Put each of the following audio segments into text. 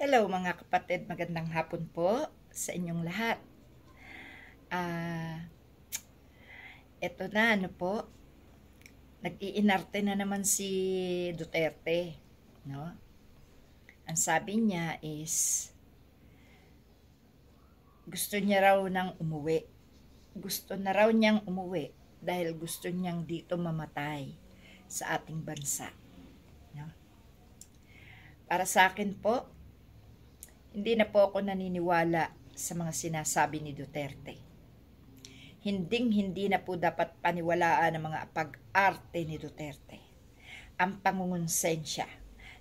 Hello mga kapatid, magandang hapon po sa inyong lahat. Eto na po, nag-iinarte na naman si Duterte, no? Ang sabi niya is gusto niya raw nang umuwi. Gusto na raw niyang umuwi dahil gusto niyang dito mamatay sa ating bansa, no? Para sa akin po, hindi na po ako naniniwala sa mga sinasabi ni Duterte. Hindi na po dapat paniwalaan ang mga pag-arte ni Duterte. Ang pangungonsensya,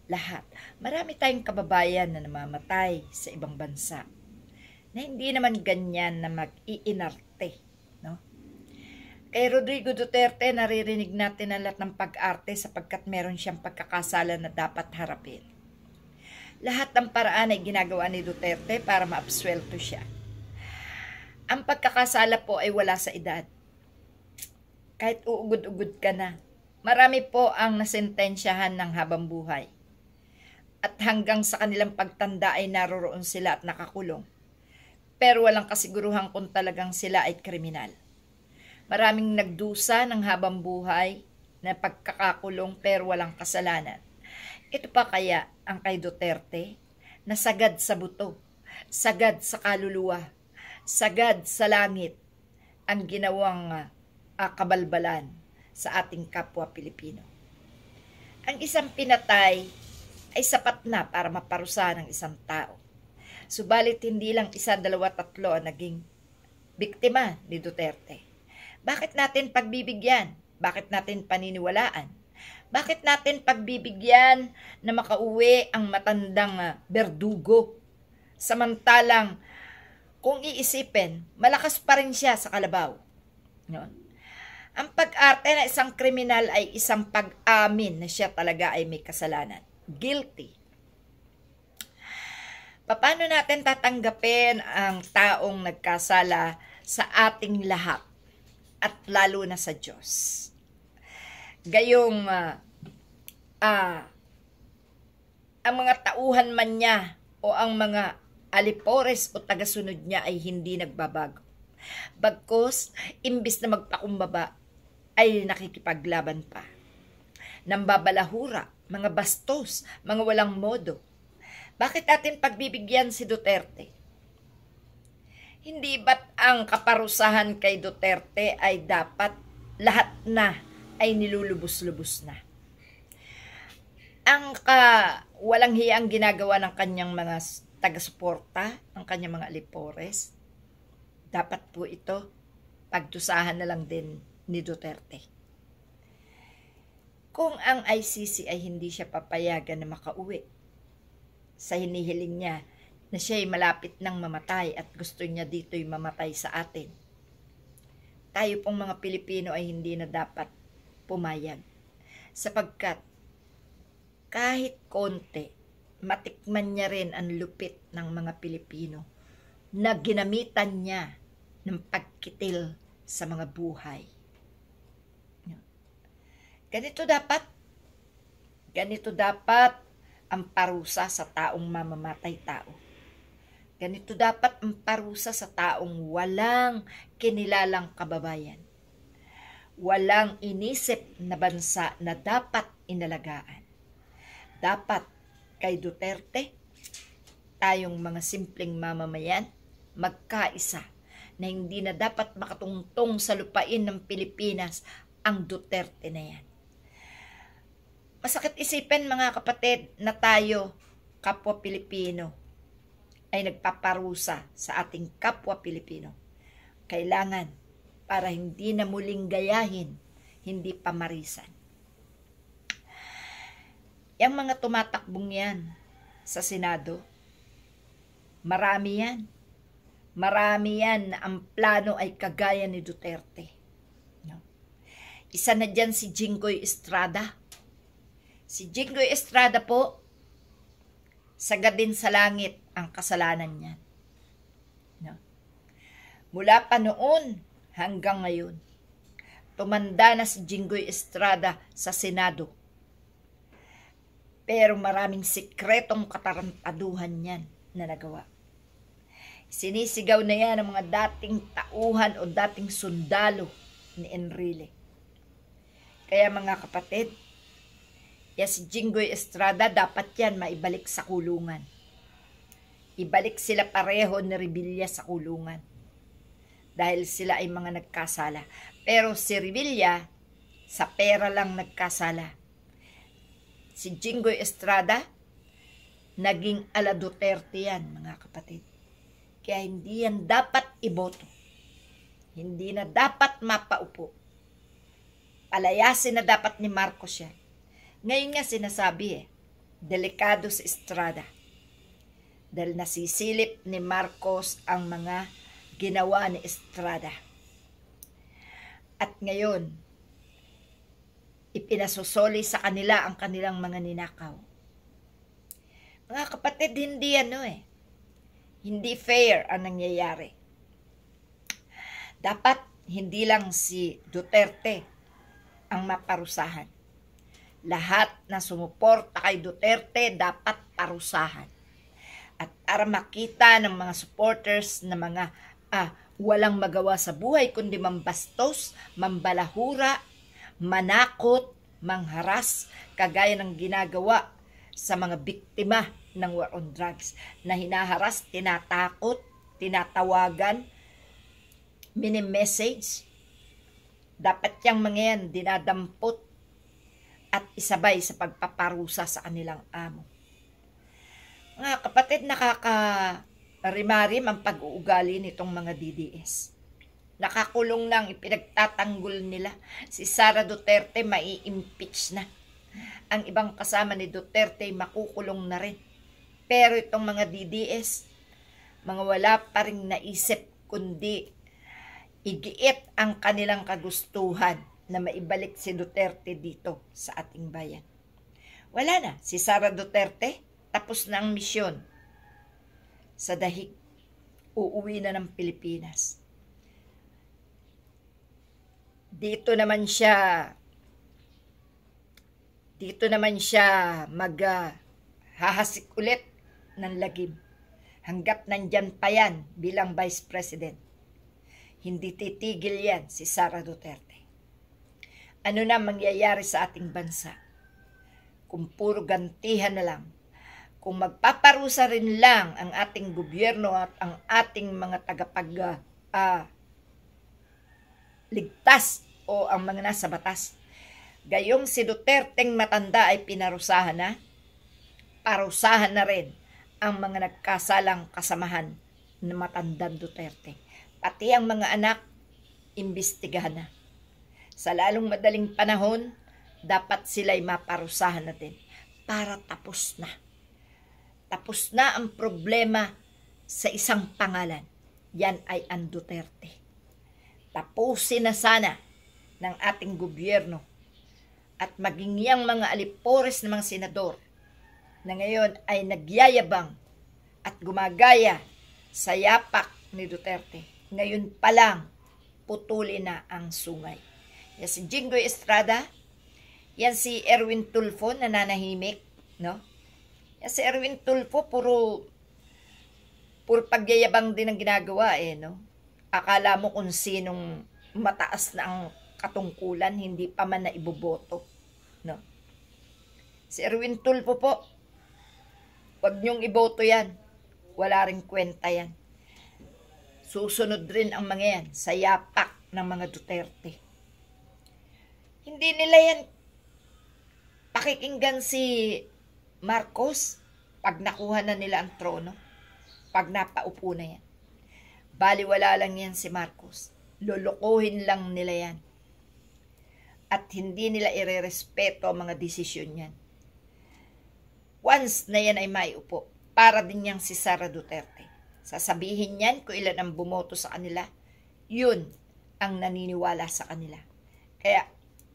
lahat. Marami tayong kababayan na namamatay sa ibang bansa na hindi naman ganyan na mag-iinarte, no? Kay Rodrigo Duterte, naririnig natin ang lahat ng pag-arte sapagkat meron siyang pagkakasala na dapat harapin. Lahat ng paraan ay ginagawa ni Duterte para maabsuelto siya. Ang pagkakasala po ay wala sa edad. Kahit uugod-ugod ka na, marami po ang nasentensyahan ng habang buhay. At hanggang sa kanilang pagtanda ay naroroon sila at nakakulong. Pero walang kasiguruhan kung talagang sila ay kriminal. Maraming nagdusa ng habang buhay na pagkakakulong pero walang kasalanan. Ito pa kaya ang kay Duterte na sagad sa buto, sagad sa kaluluwa, sagad sa langit ang ginawang kabalbalan sa ating kapwa Pilipino. Ang isang pinatay ay sapat na para maparusahan ng isang tao. Subalit hindi lang isa, dalawa, tatlo ang naging biktima ni Duterte. Bakit natin pagbibigyan? Bakit natin paniniwalaan? Bakit natin pagbibigyan na makauwi ang matandang berdugo? Samantalang, kung iisipin, malakas pa rin siya sa kalabaw. No? Ang pag-arte na isang kriminal ay isang pag-amin na siya talaga ay may kasalanan. Guilty. Paano natin tatanggapin ang taong nagkasala sa ating lahat at lalo na sa Diyos? Gayong ang mga tauhan man niya o ang mga alipores o tagasunod niya ay hindi nagbabago. Bagkus, imbis na magpakumbaba, ay nakikipaglaban pa. Nambabalahura, mga bastos, mga walang modo. Bakit natin pagbibigyan si Duterte? Hindi ba't ang kaparusahan kay Duterte ay dapat lahat na ay nilulubos-lubos na? Ang walang hiyang ginagawa ng kanyang mga taga-suporta, ng kanyang mga alipores, dapat po ito pagdusahan na lang din ni Duterte. Kung ang ICC ay hindi siya papayagan na makauwi sa hinihiling niya na siya ay malapit nang mamatay at gusto niya dito'y mamatay sa atin, tayo pong mga Pilipino ay hindi na dapat pumayag. Sapagkat kahit konti, matikman niya rin ang lupit ng mga Pilipino na ginamitan niya ng pagkitil sa mga buhay. Ganito dapat ang parusa sa taong mamamatay tao. Ganito dapat ang parusa sa taong walang kinilalang kababayan. Walang inisip na bansa na dapat inalagaan. Dapat kay Duterte, tayong mga simpleng mamamayan, magkaisa na hindi na dapat makatungtong sa lupain ng Pilipinas ang Duterte na yan. Masakit isipin mga kapatid na tayo, kapwa Pilipino, ay nagpaparusa sa ating kapwa Pilipino. Kailangan para hindi na muling gayahin, hindi pamarisan. Yang mga tumatakbong yan sa Senado, marami yan. Marami yan na ang plano ay kagaya ni Duterte. No? Isa na dyan si Jinggoy Estrada. Si Jinggoy Estrada po, sagad din sa langit ang kasalanan niya. No? Mula pa noon hanggang ngayon, tumanda na si Jinggoy Estrada sa Senado. Pero maraming sikretong katarantaduhan yan na nagawa. Sinisigaw na yan ng mga dating tauhan o dating sundalo ni Enrile. Kaya mga kapatid, si Jinggoy Estrada dapat yan maibalik sa kulungan. Ibalik sila pareho ni Revilla sa kulungan. Dahil sila ay mga nagkasala. Pero si Revilla, sa pera lang nagkasala. Si Jinggoy Estrada, naging ala Duterte yan, mga kapatid. Kaya hindi yan dapat iboto. Hindi na dapat mapaupo. Palayasin na dapat ni Marcos yan. Ngayon nga sinasabi delikado si Estrada. Dahil nasisilip ni Marcos ang mga ginawa ni Estrada. At ngayon, ipinasusoli sa kanila ang kanilang mga ninakaw. Mga kapatid, hindi hindi fair ang nangyayari. Dapat hindi lang si Duterte ang maparusahan. Lahat na sumuporta kay Duterte dapat parusahan. At para makita ng mga supporters na mga walang magawa sa buhay kundi mambastos, mambalahura, manakot, mangharas, kagaya ng ginagawa sa mga biktima ng war on drugs na hinaharas, tinatakot, tinatawagan, mini-message. Dapat yang mga yan dinadampot at isabay sa pagpaparusa sa kanilang amo. Mga kapatid, nakakarimarim ang pag-uugali nitong mga DDS. Nakakulong nang ipinagtatanggol nila. Si Sara Duterte mai-impeach na. Ang ibang kasama ni Duterte makukulong na rin. Pero itong mga DDS, mga wala pa rin naisip kundi igiit ang kanilang kagustuhan na maibalik si Duterte dito sa ating bayan. Wala na. Si Sara Duterte, tapos na ang misyon sa dahig. Uuwi na ng Pilipinas. Dito naman siya maghahasik ulit ng lagim. Hanggat nandyan pa yan bilang Vice President. Hindi titigil yan si Sara Duterte. Ano na mangyayari sa ating bansa? Kung puro gantihan na lang. Kung magpaparusa rin lang ang ating gobyerno at ang ating mga ligtas o ang mga nasa batas. Gayong si Duterteng matanda ay pinarusahan na, parusahan na rin ang mga nagkasalang kasamahan na matandang Duterte. Pati ang mga anak, imbestigahan na. Sa lalong madaling panahon, dapat sila'y maparusahan natin para tapos na. Tapos na ang problema sa isang pangalan. Yan ay ang Duterte. Tapusin na sana ng ating gobyerno at maging yang mga alipores ng mga senador na ngayon ay nagyayabang at gumagaya sa yapak ni Duterte. Ngayon pa lang, putulin na ang sungay. Yan si Jinggoy Estrada, yan si Erwin Tulfo na nanahimik, no? Yan si Erwin Tulfo, puro pagyayabang din ang ginagawa, no? Akala mo kung sinong mataas na ang katungkulan, hindi pa man na iboboto, no? Si Erwin Tulfo po, wag niyong iboto yan. Wala ring kwenta yan. Susunod rin ang mga yan sa yapak ng mga Duterte. Hindi nila yan pakikinggan si Marcos pag nakuha na nila ang trono, pag napaupo na yan. Baliwala lang yan si Marcos. Lulukuhin lang nila yan. At hindi nila irerespeto ang mga desisyon yan. Once na yan ay maiupo, para din yang si Sara Duterte. Sasabihin yan kung ilan ang bumoto sa kanila, yun ang naniniwala sa kanila. Kaya,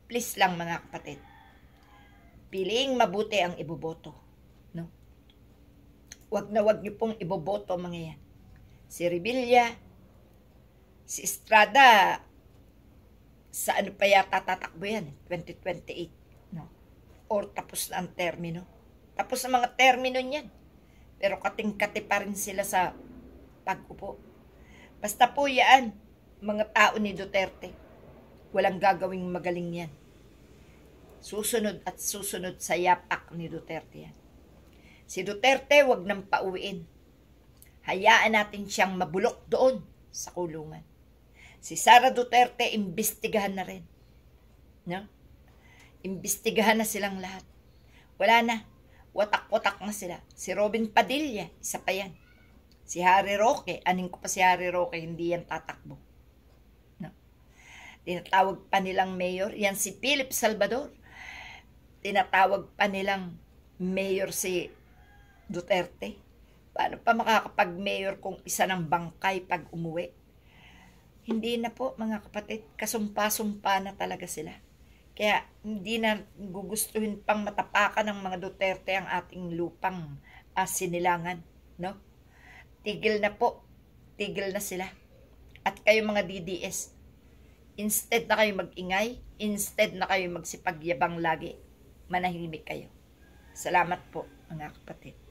please lang mga kapatid, piliing mabuti ang iboboto. No? Wag na wag niyo pong iboboto mga yan. Si Revilla, si Estrada, sa ano pa yata tatakbo yan? 2028. No? Or tapos na ang termino. Tapos ang mga termino niyan. Pero kating-kati pa rin sila sa pag-upo. Basta po yan, mga tao ni Duterte. Walang gagawing magaling yan. Susunod at susunod sa yapak ni Duterte yan. Si Duterte, wag nang pauwiin. Hayaan natin siyang mabulok doon sa kulungan. Si Sara Duterte, imbestigahan na rin. No? Imbestigahan na silang lahat. Wala na. Watak-watak na sila. Si Robin Padilla, isa pa yan. Si Harry Roque, aning ko pa si Harry Roque, hindi yan tatakbo. No? Tinatawag pa nilang mayor, yan si Philip Salvador. Tinatawag pa nilang mayor si Duterte. Paano pa makakapag-mayor kung isa ng bangkay pag umuwi? Hindi na po mga kapatid, kasumpa-sumpa na talaga sila. Kaya hindi na gugustuhin pang matapakan ng mga Duterte ang ating lupang sinilangan. No? Tigil na po. Tigil na sila. At kayo mga DDS, instead na kayo mag-ingay, instead na kayo magsipagyabang lagi, manahimik kayo. Salamat po mga kapatid.